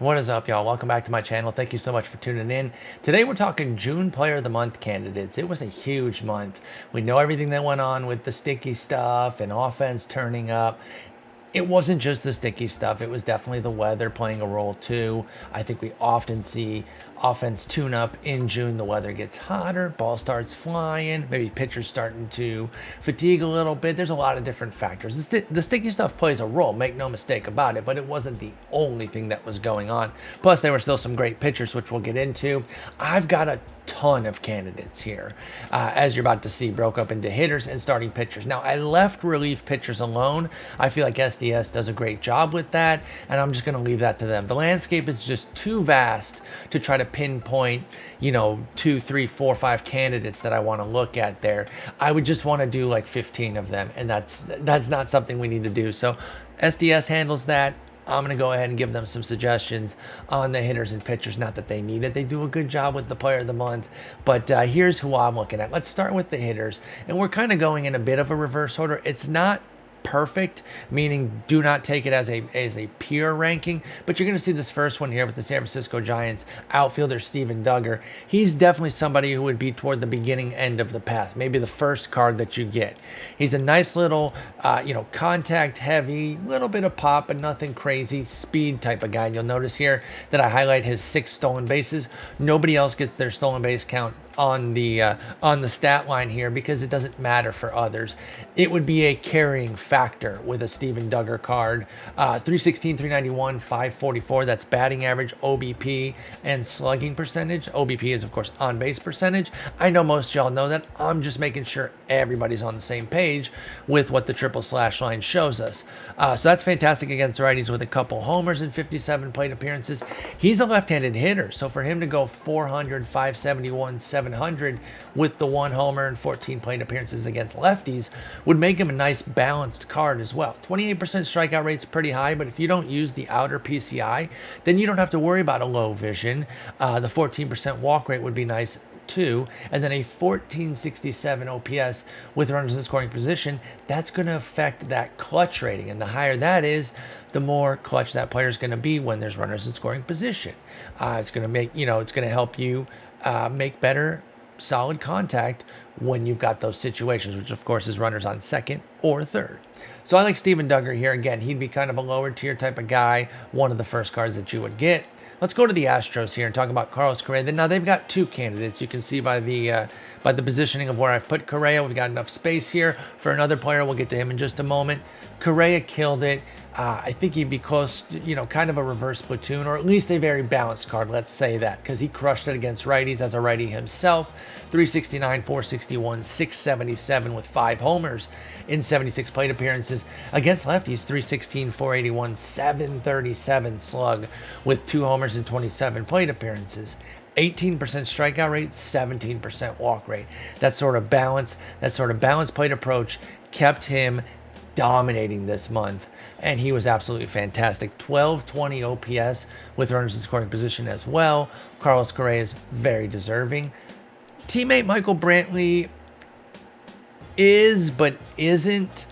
What is up, y'all? Welcome back to my channel. Thank you so much for tuning in. Today we're talking June Player of the Month candidates. It was a huge month. We know everything that went on with the sticky stuff and offense turning up. It wasn't just the sticky stuff. It was definitely the weather playing a role too. I think we often see offense tune up in June. The weather gets hotter, ball starts flying, maybe pitchers starting to fatigue a little bit. There's a lot of different factors. The sticky stuff plays a role, make no mistake about it, but it wasn't the only thing that was going on. Plus, there were still some great pitchers, which we'll get into. I've got a ton of candidates here, as you're about to see, broke up into hitters and starting pitchers. Now, I left relief pitchers alone. I feel like SDS does a great job with that, and I'm just going to leave that to them. The landscape is just too vast to try to pinpoint, 2, 3, 4, 5 candidates that I want to look at there. I would just want to do like 15 of them, and that's not something we need to do. So SDS handles that. I'm going to go ahead and give them some suggestions on the hitters and pitchers. Not that they need it. They do a good job with the player of the month. But here's who I'm looking at. Let's start with the hitters. And we're kind of going in a bit of a reverse order. It's not perfect, meaning do not take it as a pure ranking, but you're going to see this first one here with the San Francisco Giants outfielder Steven Duggar. He's definitely somebody who would be toward the beginning end of the path, maybe the first card that you get. He's a nice little contact heavy, little bit of pop, but nothing crazy, speed type of guy. And you'll notice here that I highlight his 6 stolen bases. Nobody else gets their stolen base count on the stat line here because it doesn't matter for others. It would be a carrying factor with a Steven Duggar card. 316, 391, 544. That's batting average, OBP, and slugging percentage. OBP is, of course, on base percentage. I know most of y'all know that. I'm just making sure everybody's on the same page with what the triple slash line shows us. So that's fantastic against righties with a couple homers and 57 plate appearances. He's a left-handed hitter, so for him to go 400, 571, 700 with the 1 homer and 14 plate appearances against lefties would make him a nice balanced card as well. 28% strikeout rate's pretty high, but if you don't use the outer PCI, then you don't have to worry about a low vision. The 14% walk rate would be nice too, and then a 1467 OPS with runners in scoring position. That's going to affect that clutch rating, and the higher that is, the more clutch that player is going to be when there's runners in scoring position. It's going to make it's going to help you make better solid contact when you've got those situations, which of course is runners on second or third. So I like Steven Duggar here. Again, he'd be kind of a lower tier type of guy, one of the first cards that you would get. Let's go to the Astros here and talk about Carlos Correa. Now they've got 2 candidates. You can see by the positioning of where I've put Correa. We've got enough space here for another player. We'll get to him in just a moment. Correa killed it. I think he'd be close to, kind of a reverse platoon, or at least a very balanced card, let's say that, because he crushed it against righties as a righty himself. 369, 461, 677 with 5 homers in 76 plate appearances. Against lefties, 316, 481, 737 slug with 2 homers and 27 plate appearances. 18% strikeout rate, 17% walk rate. That sort of balanced plate approach kept him dominating this month, and he was absolutely fantastic. 1220 OPS with runners in scoring position as well. Carlos Correa is very deserving. Teammate Michael Brantley is, but isn't.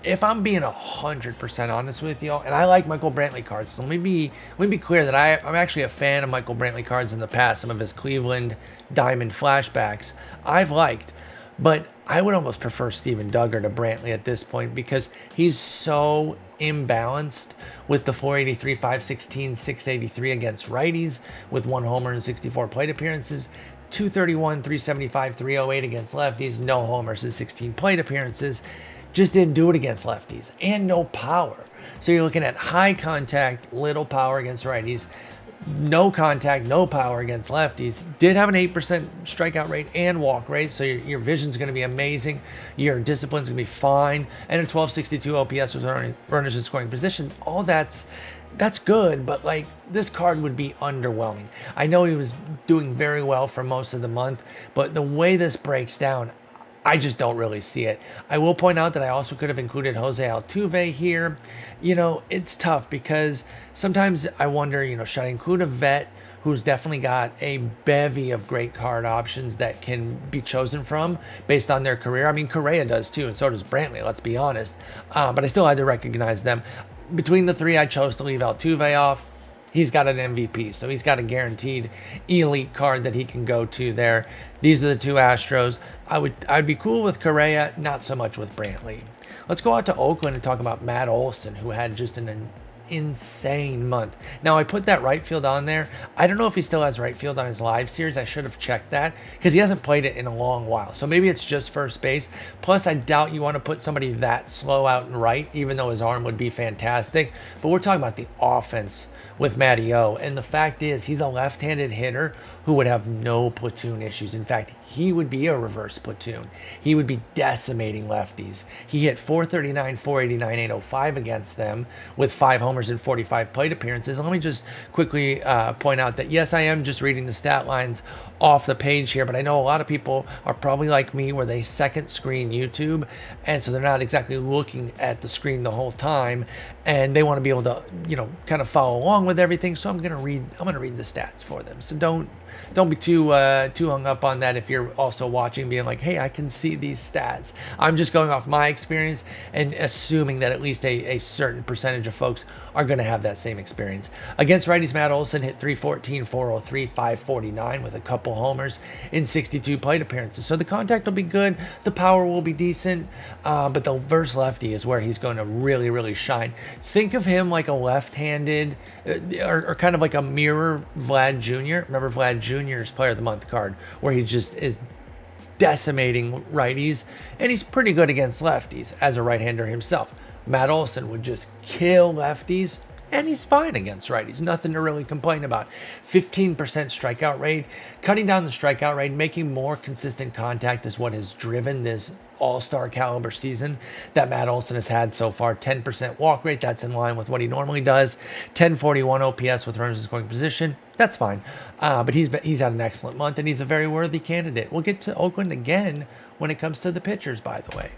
If I'm being 100% honest with y'all, and I like Michael Brantley cards, so let me be clear that I'm actually a fan of Michael Brantley cards in the past. Some of his Cleveland Diamond flashbacks I've liked, but I would almost prefer Steven Duggar to Brantley at this point because he's so imbalanced with the 483, 516, 683 against righties with 1 homer and 64 plate appearances. 231, 375, 308 against lefties, no homers and 16 plate appearances. Just didn't do it against lefties, and no power. So you're looking at high contact, little power against righties, no contact, no power against lefties. Did have an 8% strikeout rate and walk rate, so your vision's going to be amazing. Your discipline's going to be fine, and a 1262 OPS with runners in scoring position. All that's good, but like this card would be underwhelming. I know he was doing very well for most of the month, but the way this breaks down, I just don't really see it. I will point out that I also could have included Jose Altuve here. It's tough because sometimes I wonder, should I include a vet who's definitely got a bevy of great card options that can be chosen from based on their career? I mean, Correa does too, and so does Brantley, let's be honest. But I still had to recognize them. Between the 3, I chose to leave Altuve off. he's got an MVP. So he's got a guaranteed elite card that he can go to there. These are the two Astros. I'd be cool with Correa, not so much with Brantley. Let's go out to Oakland and talk about Matt Olson, who had just an insane month. Now, I put that right field on there. I don't know if he still has right field on his live series. I should have checked that because he hasn't played it in a long while. So maybe it's just first base. Plus, I doubt you want to put somebody that slow out and right, even though his arm would be fantastic. But we're talking about the offense with Matty O. And the fact is, he's a left-handed hitter who would have no platoon issues. In fact, he would be a reverse platoon. He would be decimating lefties. He hit 439, 489, 805 against them with 5 homers and 45 plate appearances. And let me just quickly point out that, yes, I am just reading the stat lines off the page here, but I know a lot of people are probably like me where they second screen YouTube, and so they're not exactly looking at the screen the whole time, and they want to be able to, kind of follow along with everything. So I'm gonna read the stats for them. So don't be too hung up on that if you're also watching, being like, hey, I can see these stats. I'm just going off my experience and assuming that at least a certain percentage of folks are going to have that same experience. Against righties, Matt Olson hit 314, 403, 549 with a couple homers in 62 plate appearances. So the contact will be good. The power will be decent. But the verse lefty is where he's going to really, really shine. Think of him like a left-handed or kind of like a mirror Vlad Jr. Remember Vlad Jr.'s Player of the Month card, where he just is decimating righties, and he's pretty good against lefties as a right-hander himself. Matt Olson would just kill lefties, and he's fine against righties. Nothing to really complain about. 15% strikeout rate. Cutting down the strikeout rate, making more consistent contact is what has driven this all-star caliber season that Matt Olson has had so far. 10% walk rate, that's in line with what he normally does. 1041 OPS with runners in scoring position, that's fine. But he's had an excellent month, and he's a very worthy candidate. We'll get to Oakland again when it comes to the pitchers, by the way.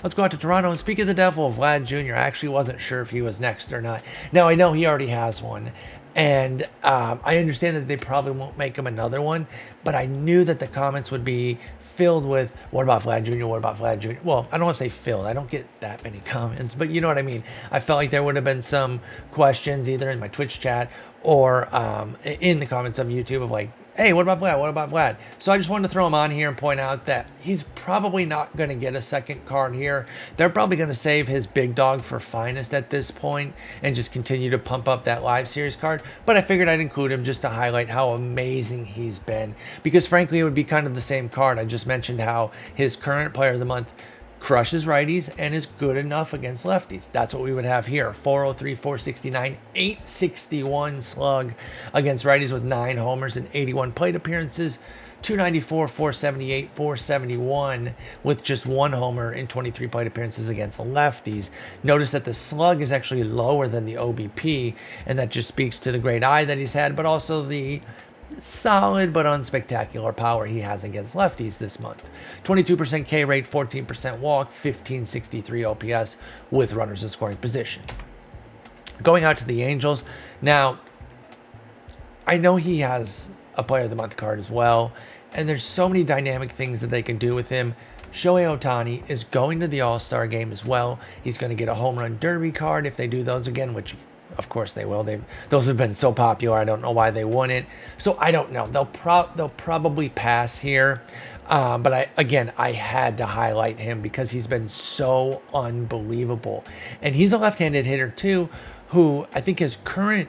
Let's go out to Toronto. And speak of the devil, Vlad Jr., I actually wasn't sure if he was next or not. Now, I know he already has one, and I understand that they probably won't make him another one, but I knew that the comments would be filled with, what about Vlad Jr., what about Vlad Jr.? Well, I don't want to say filled. I don't get that many comments, but you know what I mean. I felt like there would have been some questions either in my Twitch chat or in the comments of YouTube of like, hey, what about Vlad? What about Vlad? So I just wanted to throw him on here and point out that he's probably not going to get a second card here. They're probably going to save his big dog for finest at this point and just continue to pump up that live series card. But I figured I'd include him just to highlight how amazing he's been. Because frankly, it would be kind of the same card. I just mentioned how his current Player of the Month crushes righties and is good enough against lefties. That's what we would have here. 403, 469, 861 slug against righties with 9 homers and 81 plate appearances. 294, 478, 471 with just 1 homer in 23 plate appearances against lefties. Notice that the slug is actually lower than the OBP, and that just speaks to the great eye that he's had, but also the solid but unspectacular power he has against lefties this month. 22% K rate, 14% walk, 1563 OPS with runners in scoring position. Going out to the Angels. Now, I know he has a Player of the Month card as well, and there's so many dynamic things that they can do with him. Shohei Ohtani is going to the All-Star game as well. He's going to get a home run derby card if they do those again, which of course they will. Those have been so popular. I don't know why they wouldn't. So I don't know. They'll probably pass here. But I had to highlight him because he's been so unbelievable. And he's a left-handed hitter too, who I think his current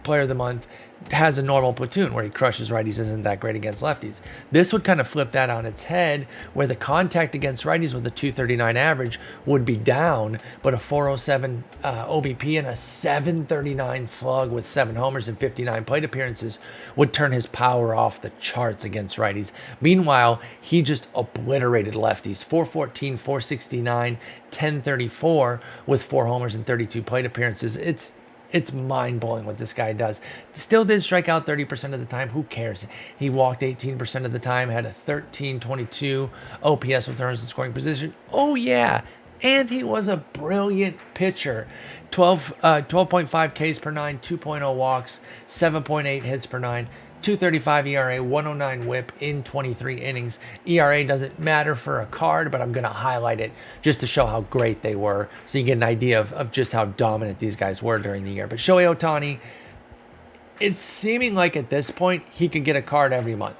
Player of the Month has a normal platoon where he crushes righties, isn't that great against lefties. This would kind of flip that on its head, where the contact against righties with a 239 average would be down, but a 407 OBP and a 739 slug with 7 homers and 59 plate appearances would turn his power off the charts against righties. Meanwhile, he just obliterated lefties. 414, 469, 1034 with 4 homers and 32 plate appearances. It's mind-blowing what this guy does. Still did strike out 30% of the time. Who cares? He walked 18% of the time, had a 1322 OPS with runners in scoring position. Oh, yeah. And he was a brilliant pitcher. 12.5 Ks per 9, 2.0 walks, 7.8 hits per 9, 235 ERA, 109 whip in 23 innings. ERA doesn't matter for a card, but I'm going to highlight it just to show how great they were, so you get an idea of just how dominant these guys were during the year. But Shohei Ohtani, it's seeming like at this point he could get a card every month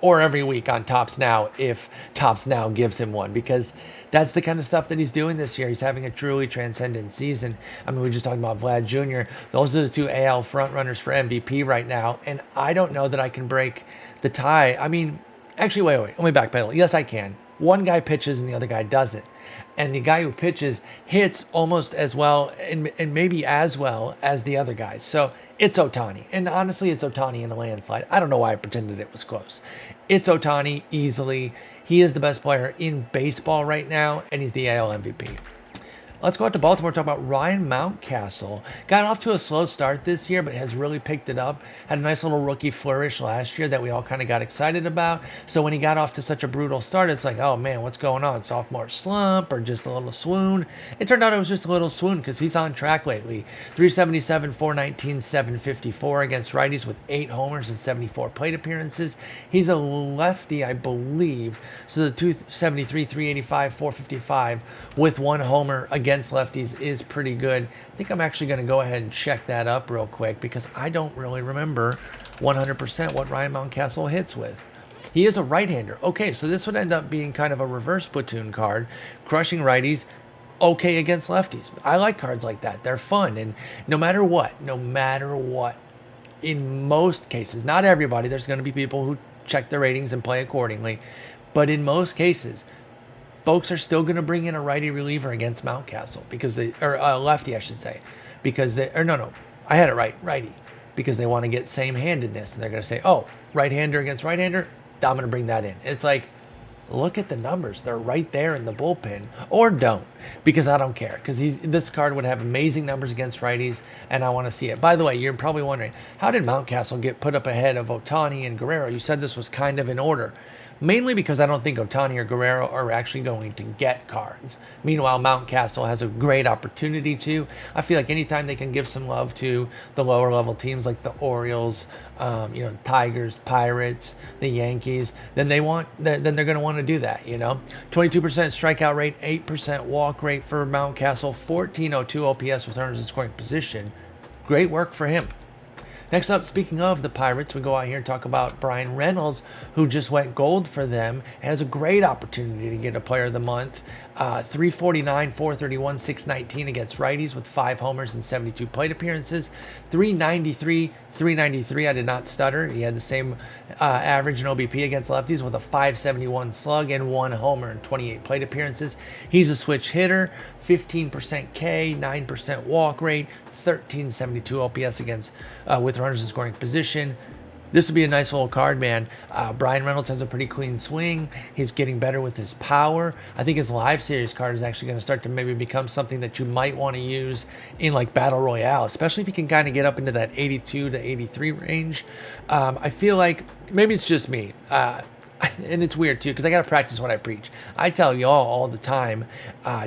or every week on Tops Now if Tops Now gives him one, because that's the kind of stuff that he's doing this year. He's having a truly transcendent season. I mean, we were just talking about Vlad Jr. Those are the two AL frontrunners for MVP right now, and I don't know that I can break the tie. I mean, actually, wait, let me backpedal. Yes, I can. One guy pitches and the other guy doesn't. And the guy who pitches hits almost as well and maybe as well as the other guys. So it's Ohtani. And honestly, it's Ohtani in a landslide. I don't know why I pretended it was close. It's Ohtani easily. He is the best player in baseball right now, and he's the AL MVP. Let's go out to Baltimore, talk about Ryan Mountcastle. Got off to a slow start this year, but has really picked it up. Had a nice little rookie flourish last year that we all kind of got excited about. So when he got off to such a brutal start, it's like, oh man, what's going on? Sophomore slump or just a little swoon? It turned out it was just a little swoon because he's on track lately. 377, 419, 754 against righties with 8 homers and 74 plate appearances. He's a lefty, I believe. So the 273, 385, 455 with 1 homer against lefties is pretty good. I think I'm actually going to go ahead and check that up real quick because I don't really remember 100% what Ryan Mountcastle hits with. He is a right-hander. Okay, so this would end up being kind of a reverse platoon card, crushing righties, okay against lefties. I like cards like that. They're fun, and no matter what, in most cases, not everybody, there's going to be people who check their ratings and play accordingly, but in most cases, folks are still going to bring in a righty reliever against Mountcastle or lefty, I should say, I had it right, righty, because they want to get same-handedness, and they're going to say, oh, right-hander against right-hander, I'm going to bring that in. It's like, look at the numbers. They're right there in the bullpen, or don't, because I don't care, because this card would have amazing numbers against righties, and I want to see it. By the way, you're probably wondering, how did Mountcastle get put up ahead of Ohtani and Guerrero? You said this was kind of in order. Mainly because I don't think Ohtani or Guerrero are actually going to get cards. Meanwhile, Mountcastle has a great opportunity to. I feel like anytime they can give some love to the lower level teams like the Orioles, Tigers, Pirates, the Yankees, then they're going to want to do that. 22% strikeout rate, 8% walk rate for Mountcastle, 1402 OPS with runners in scoring position. Great work for him. Next up, speaking of the Pirates, we go out here and talk about Brian Reynolds, who just went gold for them and has a great opportunity to get a Player of the Month. 349, 431, 619 against righties with 5 homers and 72 plate appearances. 393, I did not stutter. He had the same average in OBP against lefties with a 571 slug and 1 homer and 28 plate appearances. He's a switch hitter, 15% K, 9% walk rate, 1372 OPS against with runners in scoring position. This would be a nice little card, man. Brian Reynolds has a pretty clean swing. He's getting better with his power. I think his live series card is actually going to start to maybe become something that you might want to use in like Battle Royale, especially if you can kind of get up into that 82 to 83 range. I feel like maybe it's just me. And it's weird too, because I got to practice what I preach. I tell y'all all the time,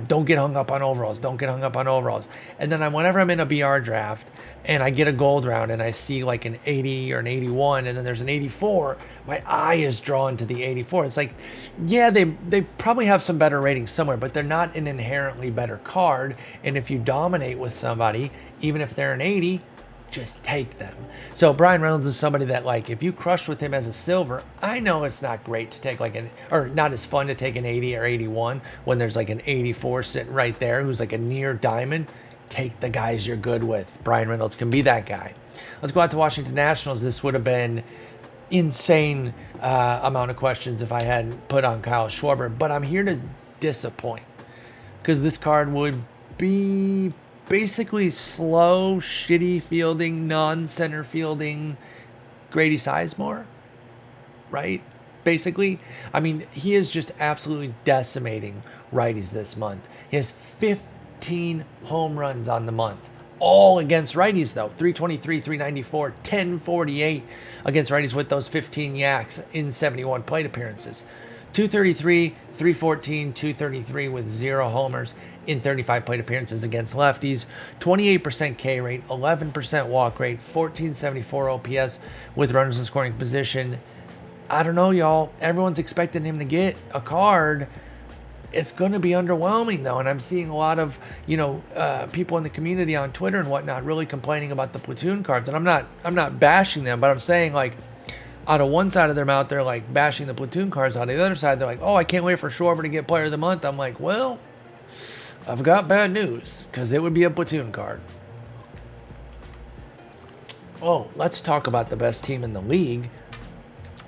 don't get hung up on overalls. Don't get hung up on overalls. And then whenever I'm in a BR draft and I get a gold round and I see like an 80 or an 81 and then there's an 84, my eye is drawn to the 84. It's like, yeah, they probably have some better ratings somewhere, but they're not an inherently better card. And if you dominate with somebody, even if they're an 80, just take them. So Brian Reynolds is somebody that, like, if you crush with him as a silver, I know it's not great to take or not as fun to take an 80 or 81 when there's like an 84 sitting right there who's like a near diamond. Take the guys you're good with. Brian Reynolds can be that guy. Let's go out to Washington Nationals. This would have been insane amount of questions if I hadn't put on Kyle Schwarber, but I'm here to disappoint because this card would be basically slow, shitty fielding, non-center fielding Grady Sizemore, right? Basically, I mean, he is just absolutely decimating righties this month. He has 15 home runs on the month, all against righties though. 323, 394, 1048 against righties with those 15 yaks in 71 plate appearances. 233, 314, 233 with 0 homers in 35 plate appearances against lefties. 28% K rate, 11% walk rate, 1474 OPS with runners in scoring position. I don't know, y'all. Everyone's expecting him to get a card. It's going to be underwhelming though, and I'm seeing a lot of people in the community on Twitter and whatnot really complaining about the platoon cards, and I'm not bashing them, but I'm saying like out of one side of their mouth they're like bashing the platoon cards, on the other side they're like, oh, I can't wait for Schwarber to get Player of the Month. I'm like, well, I've got bad news because it would be a platoon card. Oh, let's talk about the best team in the league.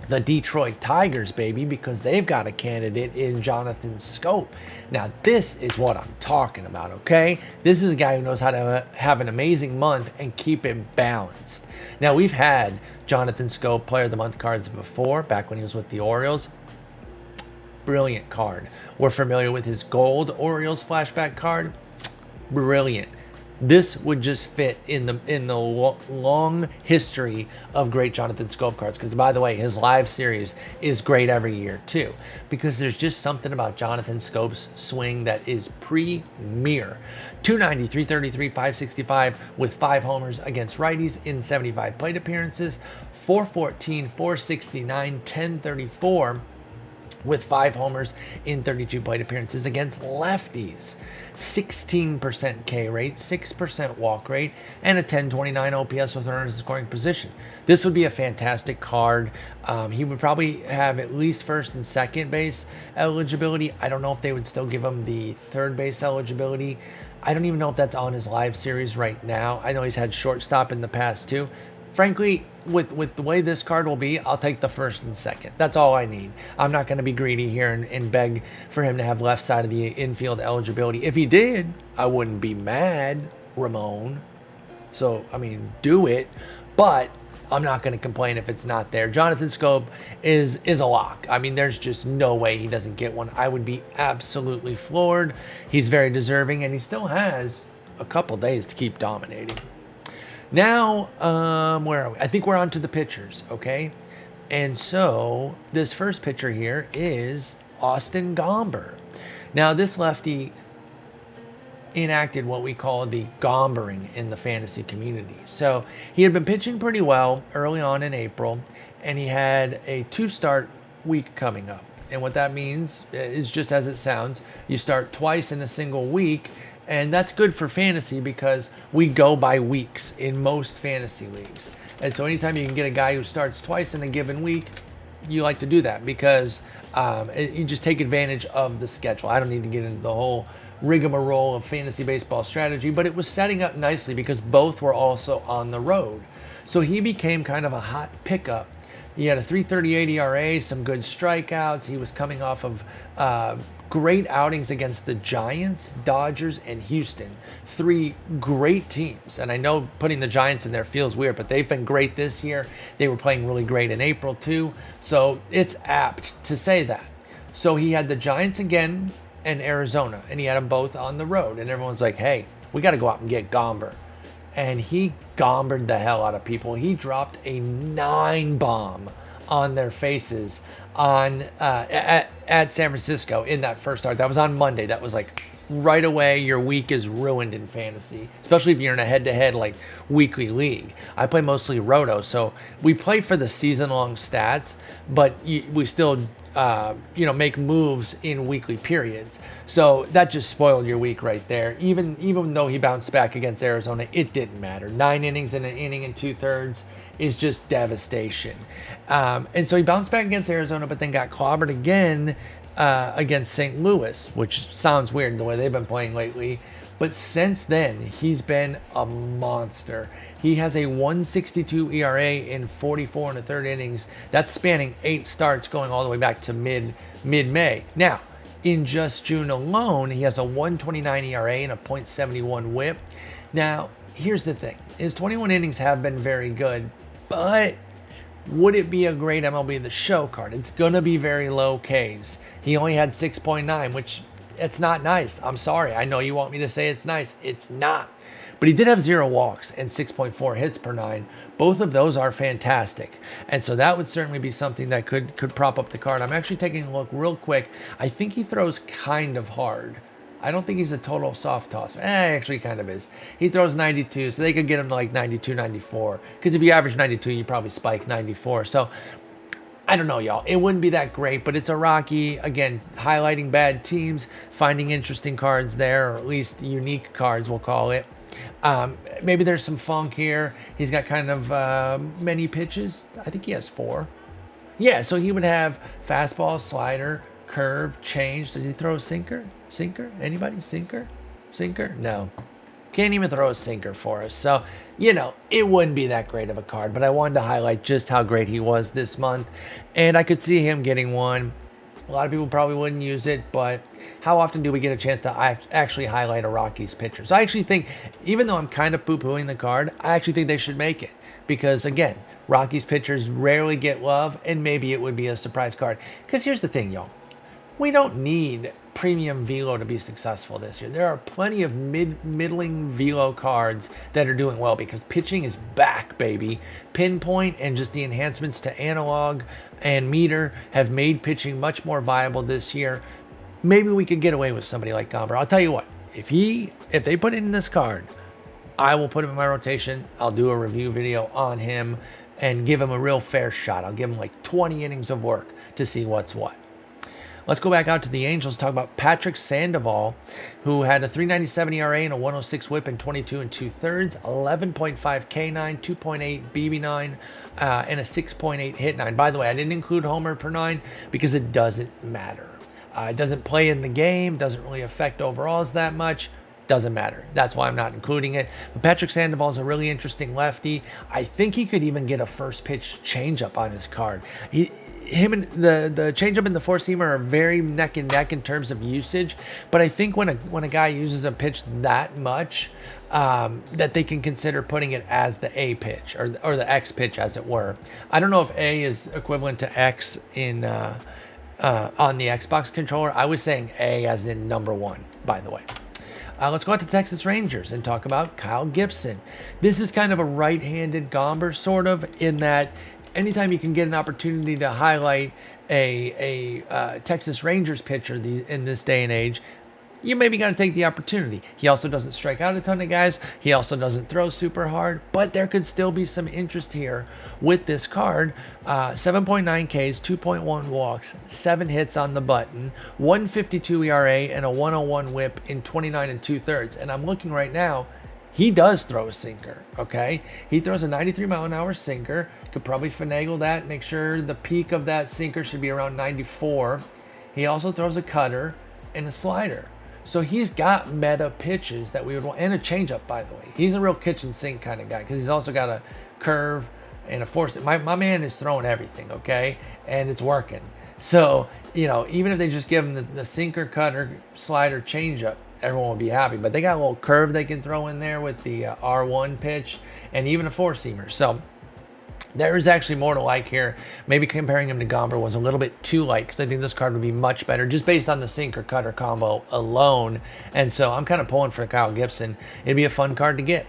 The Detroit Tigers, baby, because they've got a candidate in Jonathan Schoop. Now, this is what I'm talking about, okay? This is a guy who knows how to have an amazing month and keep it balanced. Now, we've had Jonathan Schoop Player of the Month cards before, back when he was with the Orioles. Brilliant card. We're familiar with his gold Orioles flashback card. Brilliant. This would just fit in the long history of great Jonathan Schoop cards. Because, by the way, his live series is great every year, too. Because there's just something about Jonathan Schoop's swing that is premier. 290, 333, 565 with 5 homers against righties in 75 plate appearances. 414, 469, 1034 with 5 homers in 32 plate appearances against lefties. 16% K rate, 6% walk rate, and a 1029 OPS with runners in scoring position. This would be a fantastic card. He would probably have at least first and second base eligibility. I don't know if they would still give him the third base eligibility. I don't even know if that's on his live series right now. I know he's had shortstop in the past too. Frankly, with the way this card will be, I'll take the first and second. That's all I need. I'm not going to be greedy here and beg for him to have left side of the infield eligibility. If he did, I wouldn't be mad, Ramon. So, I mean, do it. But I'm not going to complain if it's not there. Jonathan Schoop is a lock. I mean, there's just no way he doesn't get one. I would be absolutely floored. He's very deserving, and he still has a couple days to keep dominating. Now, where are we? I think we're on to the pitchers, okay? And so, this first pitcher here is Austin Gomber. Now, this lefty enacted what we call the gombering in the fantasy community. So, he had been pitching pretty well early on in April, and he had a 2-start week coming up. And what that means is just as it sounds, you start twice in a single week. And that's good for fantasy because we go by weeks in most fantasy leagues. And so anytime you can get a guy who starts twice in a given week, you like to do that because you just take advantage of the schedule. I don't need to get into the whole rigmarole of fantasy baseball strategy, but it was setting up nicely because both were also on the road. So he became kind of a hot pickup. He had a 3.38 ERA, some good strikeouts. He was coming off of great outings against the Giants, Dodgers, and Houston. 3 great teams. And I know putting the Giants in there feels weird, but they've been great this year. They were playing really great in April, too. So it's apt to say that. So he had the Giants again and Arizona, and he had them both on the road. And everyone's like, hey, we got to go out and get Gomber. And he gombered the hell out of people. He dropped a 9 bomb on their faces at San Francisco in that first start. That was on Monday. That was like right away your week is ruined in fantasy, especially if you're in a head-to-head like weekly league. I play mostly roto, so we play for the season-long stats, but we still make moves in weekly periods. So that just spoiled your week right there. Even though he bounced back against Arizona, it didn't matter. 9 innings in an inning and 2/3 is just devastation. And so he bounced back against Arizona, but then got clobbered again against St. Louis, which sounds weird the way they've been playing lately. But since then, he's been a monster. He has a 1.62 ERA in 44 and a third innings. That's spanning 8 starts going all the way back to mid-May. Now, in just June alone, he has a 1.29 ERA and a .71 WHIP. Now, here's the thing. His 21 innings have been very good, but would it be a great MLB The Show card? It's going to be very low Ks. He only had 6.9, which it's not nice. I'm sorry. I know you want me to say it's nice. It's not. But he did have 0 walks and 6.4 hits per 9. Both of those are fantastic. And so that would certainly be something that could prop up the card. I'm actually taking a look real quick. I think he throws kind of hard. I don't think he's a total soft toss. Actually kind of is. He throws 92, so they could get him to like 92, 94. Because if you average 92, you probably spike 94. So I don't know, y'all. It wouldn't be that great, but it's a Rocky. Again, highlighting bad teams, finding interesting cards there, or at least unique cards, we'll call it. Maybe there's some funk here. He's got kind of many pitches. I think he has 4. Yeah, so he would have fastball, slider, curve, change. Does he throw a sinker? Sinker? Anybody? Sinker? Sinker? No. Can't even throw a sinker for us. So, it wouldn't be that great of a card, but I wanted to highlight just how great he was this month. And I could see him getting one. A lot of people probably wouldn't use it, but how often do we get a chance to actually highlight a Rockies pitcher? So I actually think, even though I'm kind of poo-pooing the card, I actually think they should make it. Because, again, Rockies pitchers rarely get love, and maybe it would be a surprise card. Because here's the thing, y'all. We don't need premium velo to be successful this year. There are plenty of middling velo cards that are doing well because pitching is back, baby. Pinpoint and just the enhancements to analog and meter have made pitching much more viable this year. Maybe we could get away with somebody like Gomber. I'll tell you what, if they put it in this card, I will put him in my rotation. I'll do a review video on him and give him a real fair shot. I'll give him like 20 innings of work to see what's what. Let's go back out to the Angels, talk about Patrick Sandoval, who had a 3.97 ERA and a 106 whip in 22 2/3, 11.5 K9, 2.8 BB9, and a 6.8 hit 9. By the way, I didn't include homer per 9 because it doesn't matter. It doesn't play in the game, doesn't really affect overalls that much. Doesn't matter. That's why I'm not including it. But Patrick Sandoval is a really interesting lefty. I think he could even get a first pitch changeup on his card. Him and the changeup and the four-seamer are very neck and neck in terms of usage. But I think when a guy uses a pitch that much, that they can consider putting it as the A pitch or the X pitch, as it were. I don't know if A is equivalent to X in on the Xbox controller. I was saying A as in number 1, by the way. Let's go out to Texas Rangers and talk about Kyle Gibson. This is kind of a right-handed Gomber, sort of, in that anytime you can get an opportunity to highlight a Texas Rangers pitcher in this day and age, you maybe got to take the opportunity. He also doesn't strike out a ton of guys. He also doesn't throw super hard, but there could still be some interest here with this card. 7.9 Ks, 2.1 walks, 7 hits on the button, 1.52 ERA, and a 101 whip in 29 2/3. And I'm looking right now, he does throw a sinker, okay? He throws a 93-mile-an-hour sinker. Could probably finagle that, make sure the peak of that sinker should be around 94. He also throws a cutter and a slider. So he's got meta pitches that we would want, and a changeup, by the way. He's a real kitchen sink kind of guy because he's also got a curve and a force. My man is throwing everything, okay? And it's working. So, even if they just give him the sinker, cutter, slider, changeup, everyone will be happy. But they got a little curve they can throw in there with the R1 pitch and even a four-seamer. So there is actually more to like here. Maybe comparing him to Gomber was a little bit too light because I think this card would be much better just based on the sinker-cutter combo alone. And so I'm kind of pulling for Kyle Gibson. It'd be a fun card to get.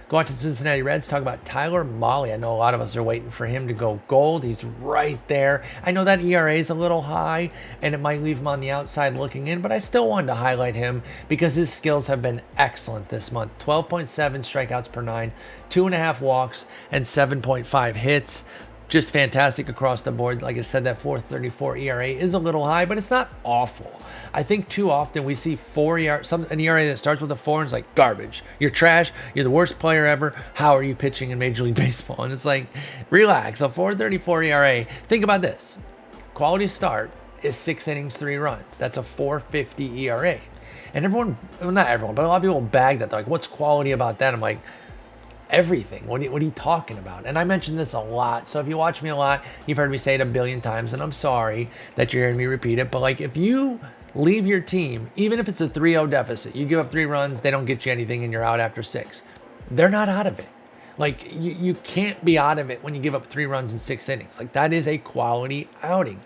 Go on to the Cincinnati Reds, talk about Tyler Mahle. I know a lot of us are waiting for him to go gold. He's right there. I know that ERA is a little high, and it might leave him on the outside looking in, but I still wanted to highlight him because his skills have been excellent this month. 12.7 strikeouts per 9, 2.5 walks, and 7.5 hits. Just fantastic across the board. Like I said, that 4.34 ERA is a little high, but it's not awful. I think too often we see an ERA that starts with a 4 and it's like garbage. You're trash. You're the worst player ever. How are you pitching in Major League Baseball? And it's like, relax. A 4.34 ERA. Think about this. Quality start is 6 innings, 3 runs. That's a 4.50 ERA. And not everyone, but a lot of people bag that. They're like, what's quality about that? I'm like, everything. What are you talking about? And I mention this a lot. So if you watch me a lot, you've heard me say it a billion times, and I'm sorry that you're hearing me repeat it. But like, if you leave your team, even if it's a 3-0 deficit, you give up 3 runs, they don't get you anything, and you're out after 6. They're not out of it. Like, you can't be out of it when you give up 3 runs in 6 innings. Like, that is a quality outing.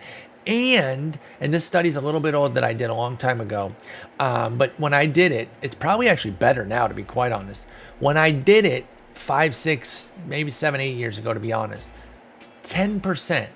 And this study's a little bit old that I did a long time ago. But when I did it, it's probably actually better now, to be quite honest. When I did it 5, 6, maybe 7, 8 years ago, to be honest, 10%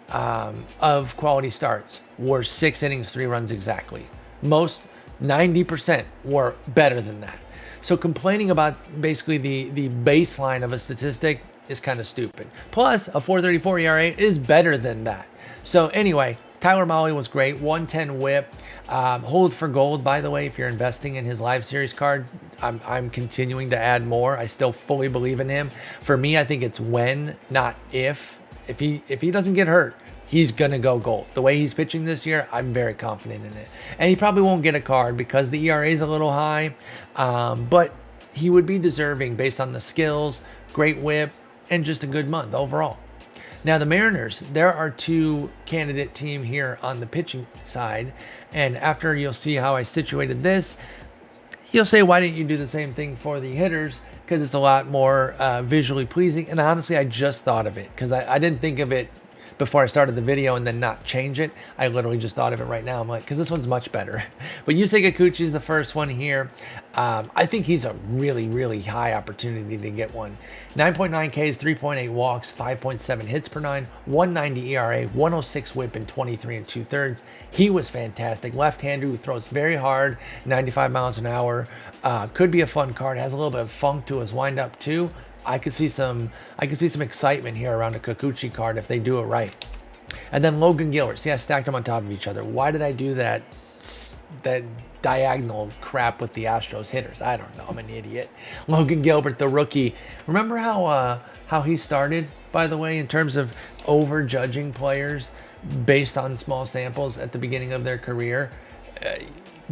of quality starts were 6 innings, 3 runs exactly. Most 90% were better than that. So complaining about basically the baseline of a statistic is kind of stupid. Plus, a 4.34 ERA is better than that. So anyway, Tyler Mahle was great. 110 whip. Hold for gold, by the way, if you're investing in his live series card. I'm continuing to add more. I still fully believe in him. For me, I think it's when, not if. If he doesn't get hurt, he's going to go gold. The way he's pitching this year, I'm very confident in it. And he probably won't get a card because the ERA is a little high. But he would be deserving based on the skills, great whip, and just a good month overall. Now, the Mariners, there are two candidate team here on the pitching side. And after you'll see how I situated this, you'll say, why didn't you do the same thing for the hitters? Because it's a lot more visually pleasing. And honestly, I just thought of it because I didn't think of it before I started the video and then not change it. I literally just thought of it right now. I'm like, because this one's much better. But Yusei Kikuchi is the first one here. I think he's a really, really high opportunity to get one. 9.9 Ks, 3.8 walks, 5.7 hits per nine, 190 ERA, 106 whip in 23 and 2/3. He was fantastic. Left-hander who throws very hard, 95 miles an hour. Could be a fun card. Has a little bit of funk to his windup too. I could see some excitement here around a Kikuchi card if they do it right. And then Logan Gilbert. See, I stacked them on top of each other. Why did I do that diagonal crap with the Astros hitters? I don't know. I'm an idiot. Logan Gilbert, the rookie. Remember how he started, by the way, in terms of over-judging players based on small samples at the beginning of their career?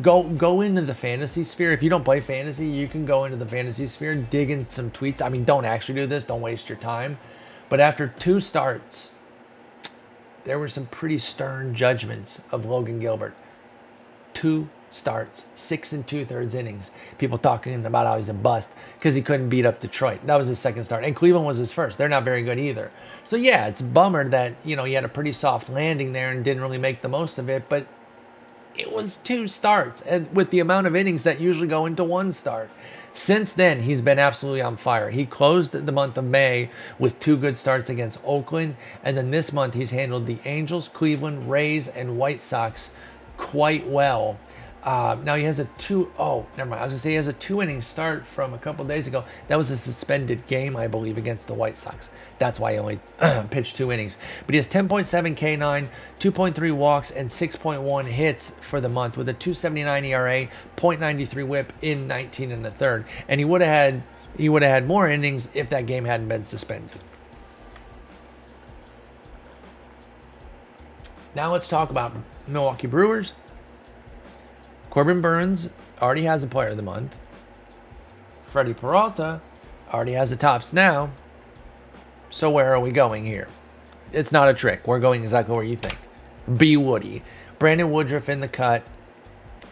Go into the fantasy sphere. If you don't play fantasy, you can go into the fantasy sphere, dig in some tweets. I mean, don't actually do this. Don't waste your time. But after 2 starts, there were some pretty stern judgments of Logan Gilbert. 2 starts, 6 and 2/3 innings. People talking about how he's a bust because he couldn't beat up Detroit. That was his second start. And Cleveland was his first. They're not very good either. So yeah, it's a bummer that, he had a pretty soft landing there and didn't really make the most of it. But it was 2 starts, and with the amount of innings that usually go into 1 start. Since then, he's been absolutely on fire. He closed the month of May with 2 good starts against Oakland, and then this month he's handled the Angels, Cleveland, Rays, and White Sox quite well. Now he has a 2 inning start from a couple days ago. That was a suspended game, I believe, against the White Sox. That's why he only pitched 2 innings. But he has 10.7 K9, 2.3 walks, and 6.1 hits for the month with a 2.79 ERA, 0.93 whip in 19 1/3. And he would have had more innings if that game hadn't been suspended. Now let's talk about Milwaukee Brewers. Corbin Burns already has a player of the month. Freddie Peralta already has a tops now. So where are we going here? It's not a trick. We're going exactly where you think. B. Woody. Brandon Woodruff in the cut.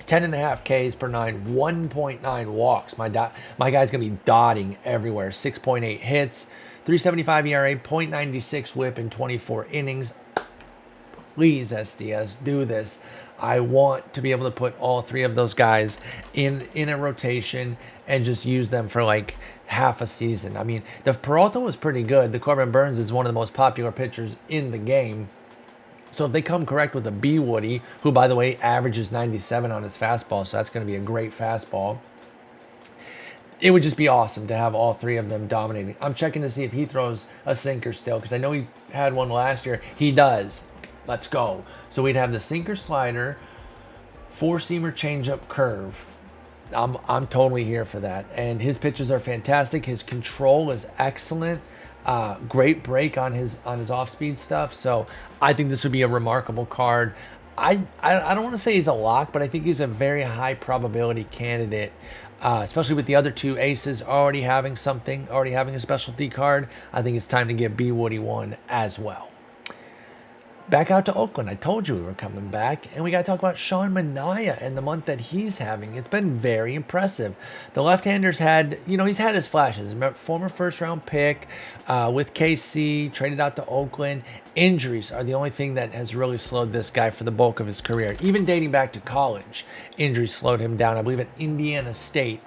10.5 Ks per 9. 1.9 walks. My guy's going to be dotting everywhere. 6.8 hits. 3.75 ERA. 0.96 whip in 24 innings. Please, SDS, do this. I want to be able to put all 3 of those guys in a rotation and just use them for like half a season. I mean, the Peralta was pretty good. The Corbin Burns is one of the most popular pitchers in the game. So if they come correct with a B. Woody, who, by the way, averages 97 on his fastball, so that's going to be a great fastball, it would just be awesome to have all 3 of them dominating. I'm checking to see if he throws a sinker still, because I know he had one last year. He does. Let's go. So we'd have the sinker slider, 4-seamer changeup curve. I'm totally here for that. And his pitches are fantastic. His control is excellent. Great break on his off-speed stuff. So I think this would be a remarkable card. I don't want to say he's a lock, but I think he's a very high probability candidate, especially with the other 2 aces already having a specialty card. I think it's time to give B. Woody one as well. Back out to Oakland. I told you we were coming back. And we got to talk about Sean Manaea and the month that he's having. It's been very impressive. The left-hander's he's had his flashes. Former first-round pick with KC, traded out to Oakland. Injuries are the only thing that has really slowed this guy for the bulk of his career. Even dating back to college, injuries slowed him down, I believe, at Indiana State.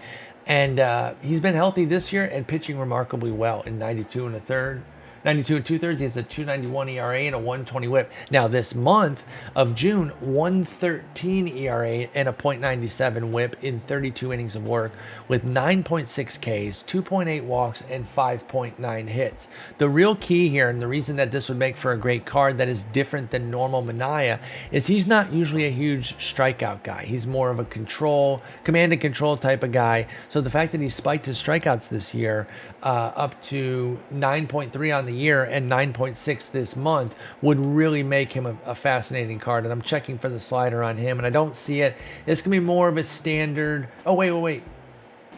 And he's been healthy this year and pitching remarkably well in 92 1/3. 92 and 2/3. He has a 2.91 ERA and a 1.20 WHIP. Now this month of June, 1.13 ERA and a .97 WHIP in 32 innings of work with 9.6 Ks, 2.8 walks, and 5.9 hits. The real key here, and the reason that this would make for a great card that is different than normal Manaea, is he's not usually a huge strikeout guy. He's more of a command and control type of guy. So the fact that he spiked his strikeouts this year up to 9.3 on the year and 9.6 this month would really make him a fascinating card. And I'm checking for the slider on him, and I don't see it. It's going to be more of a standard. Oh, wait.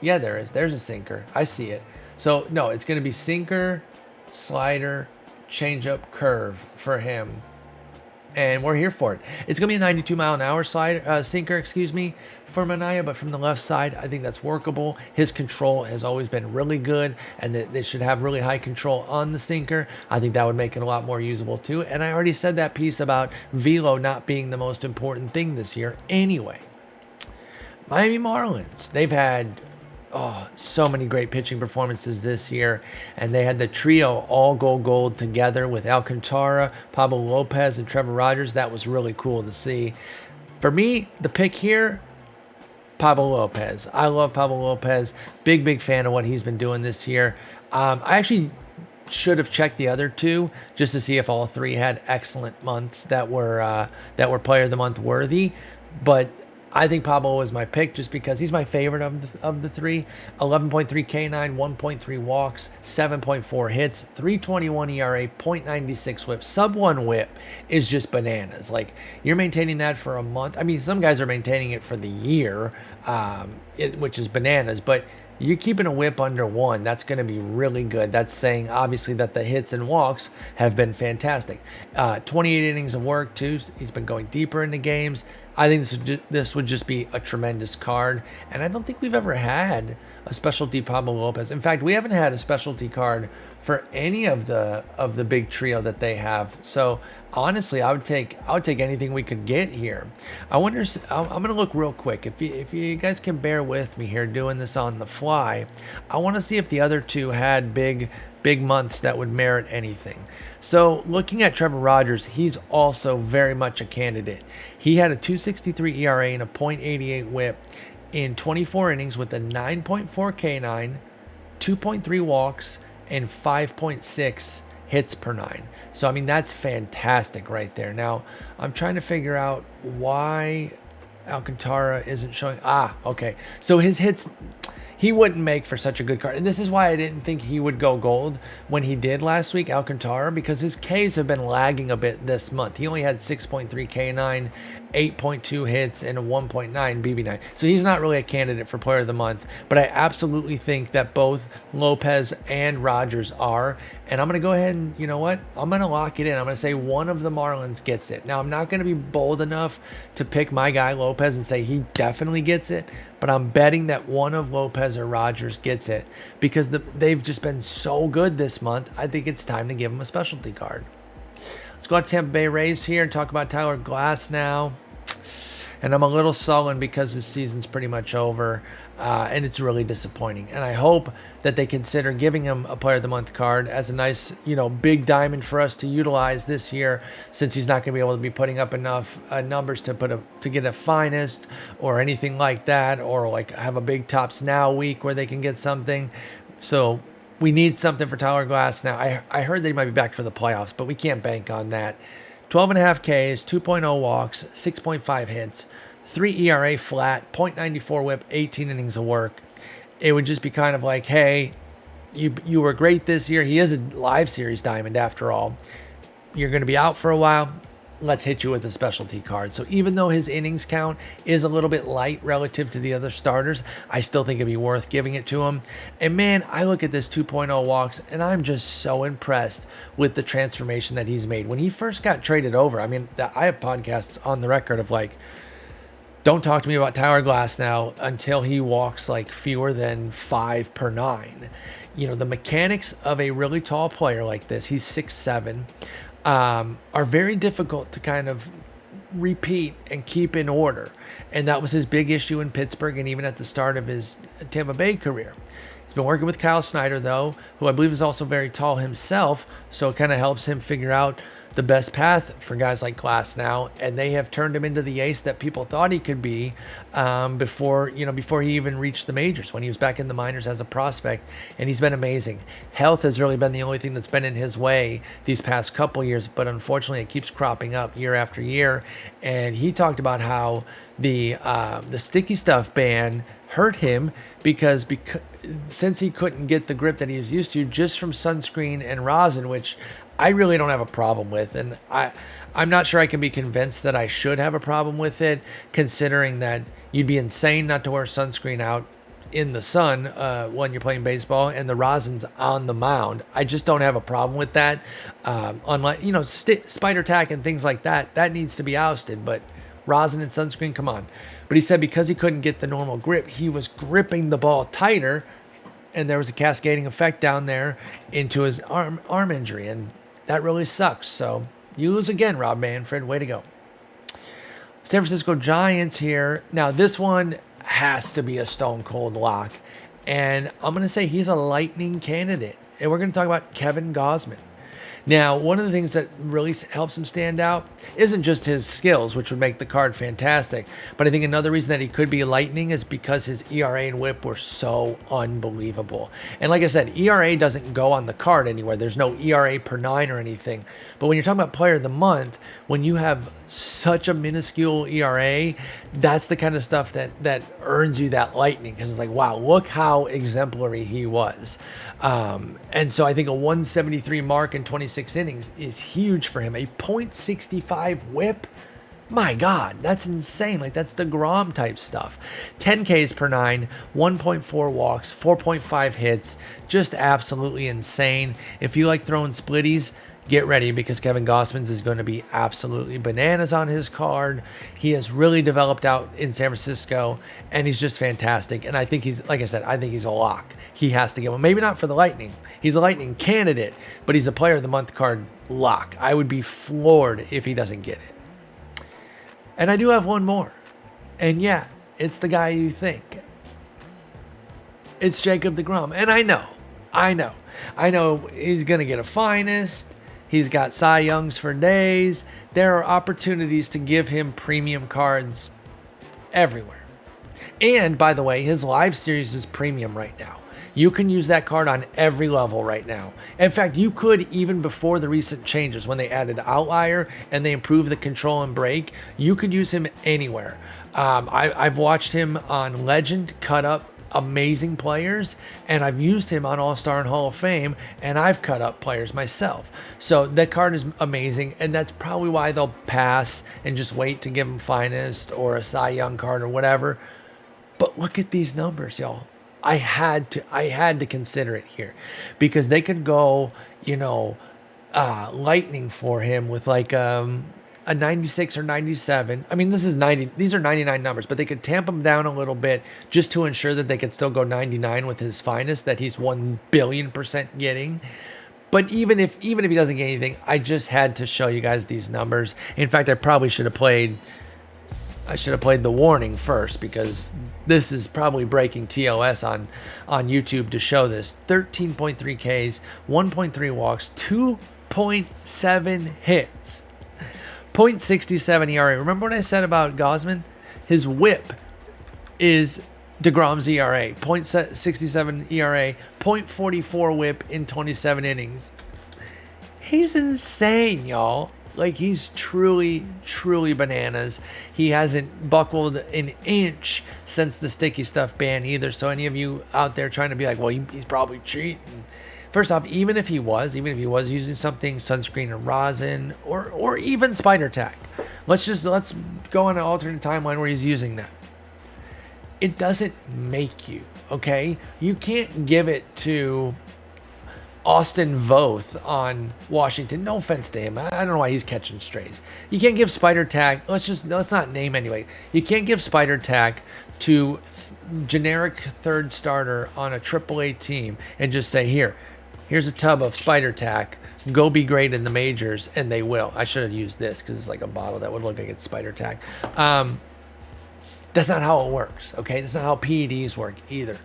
Yeah, there is. There's a sinker. I see it. So, no, it's going to be sinker, slider, changeup, curve for him. And we're here for it. It's going to be a 92 mile an hour sinker, for Manaea, but from the left side, I think that's workable. His control has always been really good, and they should have really high control on the sinker. I think that would make it a lot more usable too. And I already said that piece about velo not being the most important thing this year anyway. Miami Marlins, they've had so many great pitching performances this year, and they had the trio all go gold together with Alcantara, Pablo Lopez, and Trevor Rogers. That was really cool to see. For me, the pick here, Pablo Lopez. I love Pablo Lopez. Big fan of what he's been doing this year. I actually should have checked the other two just to see if all three had excellent months that were Player of the Month worthy, but I think Pablo is my pick just because he's my favorite of the three. 11.3 K9, 1.3 walks, 7.4 hits, 3.21 ERA, .96 WHIP. Sub 1 WHIP is just bananas. Like, you're maintaining that for a month. I mean, some guys are maintaining it for the year, which is bananas, but you're keeping a WHIP under 1. That's going to be really good. That's saying, obviously, that the hits and walks have been fantastic. 28 innings of work, too. He's been going deeper into games. I think this would just be a tremendous card. And I don't think we've ever had a specialty Pablo Lopez. In fact, we haven't had a specialty card for any of the big trio that they have. So honestly, I would take anything we could get here. I wonder. I'm going to look real quick. If you guys can bear with me here, doing this on the fly, I want to see if the other two had big months that would merit anything. So looking at Trevor Rogers, he's also very much a candidate. He had a 2.63 ERA and a .88 WHIP in 24 innings with a 9.4 K9, 2.3 walks, and 5.6 hits per 9. So, I mean, that's fantastic right there. Now, I'm trying to figure out why Alcantara isn't showing. Okay. So his hits, he wouldn't make for such a good card. And this is why I didn't think he would go gold when he did last week, Alcantara, because his Ks have been lagging a bit this month. He only had 6.3 K9, 8.2 hits, and a 1.9 BB9. So he's not really a candidate for Player of the Month, but I absolutely think that both Lopez and Rogers are. And I'm going to go ahead and, you know what? I'm going to lock it in. I'm going to say one of the Marlins gets it. Now, I'm not going to be bold enough to pick my guy Lopez and say he definitely gets it, but I'm betting that one of Lopez or Rogers gets it because they've just been so good this month. I think it's time to give them a specialty card. Let's go out to Tampa Bay Rays here and talk about Tyler Glass now. And I'm a little sullen because his season's pretty much over, and it's really disappointing. And I hope that they consider giving him a Player of the Month card as a nice, big diamond for us to utilize this year, since he's not going to be able to be putting up enough numbers to get a finest or anything like that, or like have a big Tops Now week where they can get something. So we need something for Tyler Glass now. I heard they might be back for the playoffs, but we can't bank on that. 12.5 Ks, 2.0 walks, 6.5 hits, 3 ERA flat, .94 WHIP, 18 innings of work. It would just be kind of like, hey, you were great this year. He is a live series diamond after all. You're going to be out for a while. Let's hit you with a specialty card. So even though his innings count is a little bit light relative to the other starters, I still think it'd be worth giving it to him. And man, I look at this 2.0 walks and I'm just so impressed with the transformation that he's made. When he first got traded over, I mean, I have podcasts on the record of like, don't talk to me about Tyler Glass now until he walks like fewer than 5 per 9. The mechanics of a really tall player like this, he's 6'7", are very difficult to kind of repeat and keep in order. And that was his big issue in Pittsburgh and even at the start of his Tampa Bay career. He's He's been working with Kyle Snyder, though, who I believe is also very tall himself, so it kind of helps him figure out the best path for guys like Glass now, and they have turned him into the ace that people thought he could be before he even reached the majors, when he was back in the minors as a prospect, and he's been amazing. Health has really been the only thing that's been in his way these past couple years, but unfortunately it keeps cropping up year after year, and he talked about how the sticky stuff ban hurt him because since he couldn't get the grip that he was used to just from sunscreen and rosin, which I really don't have a problem with, and I'm not sure I can be convinced that I should have a problem with it, considering that you'd be insane not to wear sunscreen out in the sun when you're playing baseball, and the rosin's on the mound. I just don't have a problem with that. Unlike spider tack and things like that, that needs to be ousted. But rosin and sunscreen, come on. But he said because he couldn't get the normal grip, he was gripping the ball tighter, and there was a cascading effect down there into his arm injury, and that really sucks. So you lose again, Rob Manfred. Way to go. San Francisco Giants here. Now, this one has to be a stone cold lock, and I'm going to say he's a lightning candidate. And we're going to talk about Kevin Gausman. Now, one of the things that really helps him stand out isn't just his skills, which would make the card fantastic, but I think another reason that he could be lightning is because his ERA and WHIP were so unbelievable. And like I said, ERA doesn't go on the card anywhere. There's no ERA per 9 or anything. But when you're talking about player of the month, when you have such a minuscule ERA, that's the kind of stuff that earns you that lightning, because it's like, wow, look how exemplary he was. And so I think a 173 mark in 26 innings is huge for him. A .65 whip, my God, that's insane. Like, that's the Grom type stuff. 10 Ks per 9, 1.4 walks, 4.5 hits, just absolutely insane. If you like throwing splitties, get ready, because Kevin Gausman's is going to be absolutely bananas on his card. He has really developed out in San Francisco, and he's just fantastic. And I think he's, like I said, I think he's a lock. He has to get one. Maybe not for the Lightning. He's a Lightning candidate, but he's a player of the month card lock. I would be floored if he doesn't get it. And I do have one more. And yeah, it's the guy you think. It's Jacob deGrom. And I know he's going to get a finest. He's got Cy Youngs for days. There are opportunities to give him premium cards everywhere. And by the way, his live series is premium right now. You can use that card on every level right now. In fact, you could even before the recent changes, when they added Outlier and they improved the control and break, you could use him anywhere. I've watched him on Legend cut up amazing players, and I've used him on All-Star and Hall of Fame, and I've cut up players myself. So that card is amazing, and that's probably why they'll pass and just wait to give him finest or a Cy Young card or whatever. But look at these numbers, y'all. I had to consider it here, because they could go, lightning for him with like a 96 or 97. I mean, these are 99 numbers, but they could tamp him down a little bit just to ensure that they could still go 99 with his finest that he's 1 billion% getting. But even if he doesn't get anything, I just had to show you guys these numbers. In fact, I probably should have played the warning first, because this is probably breaking TOS on YouTube to show this. 13.3 Ks, 1.3 walks, 2.7 hits, .67 ERA. Remember what I said about Gausman? His whip is deGrom's ERA. .67 ERA, .44 whip in 27 innings. He's insane, y'all. Like, he's truly, truly bananas. He hasn't buckled an inch since the sticky stuff ban either. So any of you out there trying to be like, well, he's probably cheating. First off, even if he was using something, sunscreen or rosin, or even spider tack, let's go on an alternate timeline where he's using that. It doesn't make you, okay? You can't give it to Austin Voth on Washington. No offense to him. I don't know why he's catching strays. You can't give spider tack. Let's not name anyway. You can't give spider tack to generic third starter on a AAA team and just say, here's a tub of spider tack. Go be great in the majors, and they will. I should have used this because it's like a bottle that would look like it's spider tack. That's not how it works, okay? That's not how PEDs work either.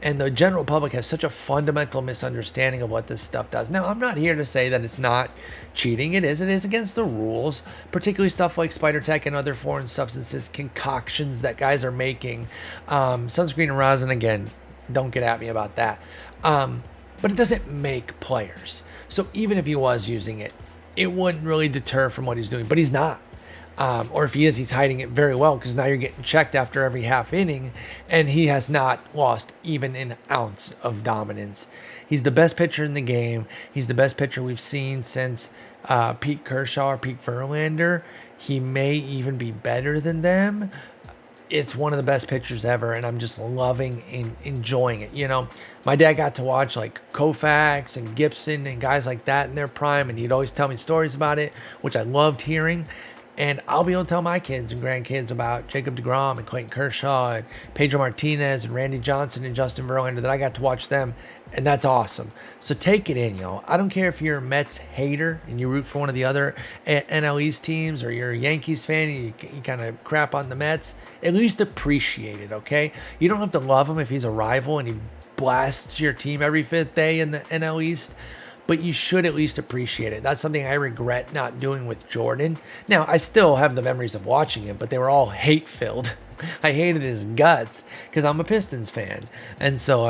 And the general public has such a fundamental misunderstanding of what this stuff does. Now, I'm not here to say that it's not cheating. It is. It is against the rules, particularly stuff like spider tech and other foreign substances, concoctions that guys are making. Sunscreen and rosin, again, don't get at me about that. But it doesn't make players. So even if he was using it, it wouldn't really deter from what he's doing. But he's not. Or if he is, he's hiding it very well, because now you're getting checked after every half inning, and he has not lost even an ounce of dominance. He's the best pitcher in the game. He's the best pitcher we've seen since Pete Kershaw or Pete Verlander. He may even be better than them. It's one of the best pitchers ever, and I'm just loving and enjoying it. You know, my dad got to watch like Koufax and Gibson and guys like that in their prime, and he'd always tell me stories about it, which I loved hearing. And I'll be able to tell my kids and grandkids about Jacob deGrom and Clayton Kershaw and Pedro Martinez and Randy Johnson and Justin Verlander, that I got to watch them. And that's awesome. So take it in, y'all. I don't care if you're a Mets hater and you root for one of the other NL East teams, or you're a Yankees fan and you kind of crap on the Mets. At least appreciate it, okay? You don't have to love him if he's a rival and he blasts your team every fifth day in the NL East. But you should at least appreciate it. That's something I regret not doing with Jordan. Now, I still have the memories of watching him, but they were all hate-filled. I hated his guts because I'm a Pistons fan. And so,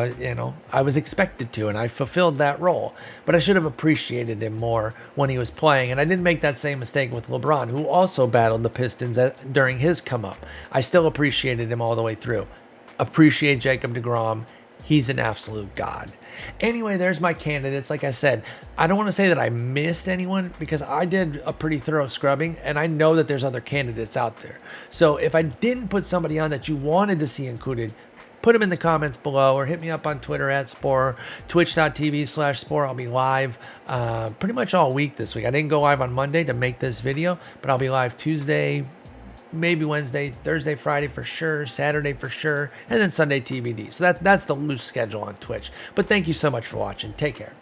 I was expected to, and I fulfilled that role. But I should have appreciated him more when he was playing. And I didn't make that same mistake with LeBron, who also battled the Pistons during his come-up. I still appreciated him all the way through. Appreciate Jacob deGrom. He's an absolute god. Anyway, there's my candidates. Like I said, I don't want to say that I missed anyone, because I did a pretty thorough scrubbing, and I know that there's other candidates out there. So if I didn't put somebody on that you wanted to see included, put them in the comments below, or hit me up on Twitter @Spore, twitch.tv/Spore. I'll be live pretty much all week this week. I didn't go live on Monday to make this video, but I'll be live Tuesday, maybe Wednesday, Thursday, Friday for sure, Saturday for sure, and then Sunday TBD. So that's the loose schedule on Twitch. But thank you so much for watching. Take care.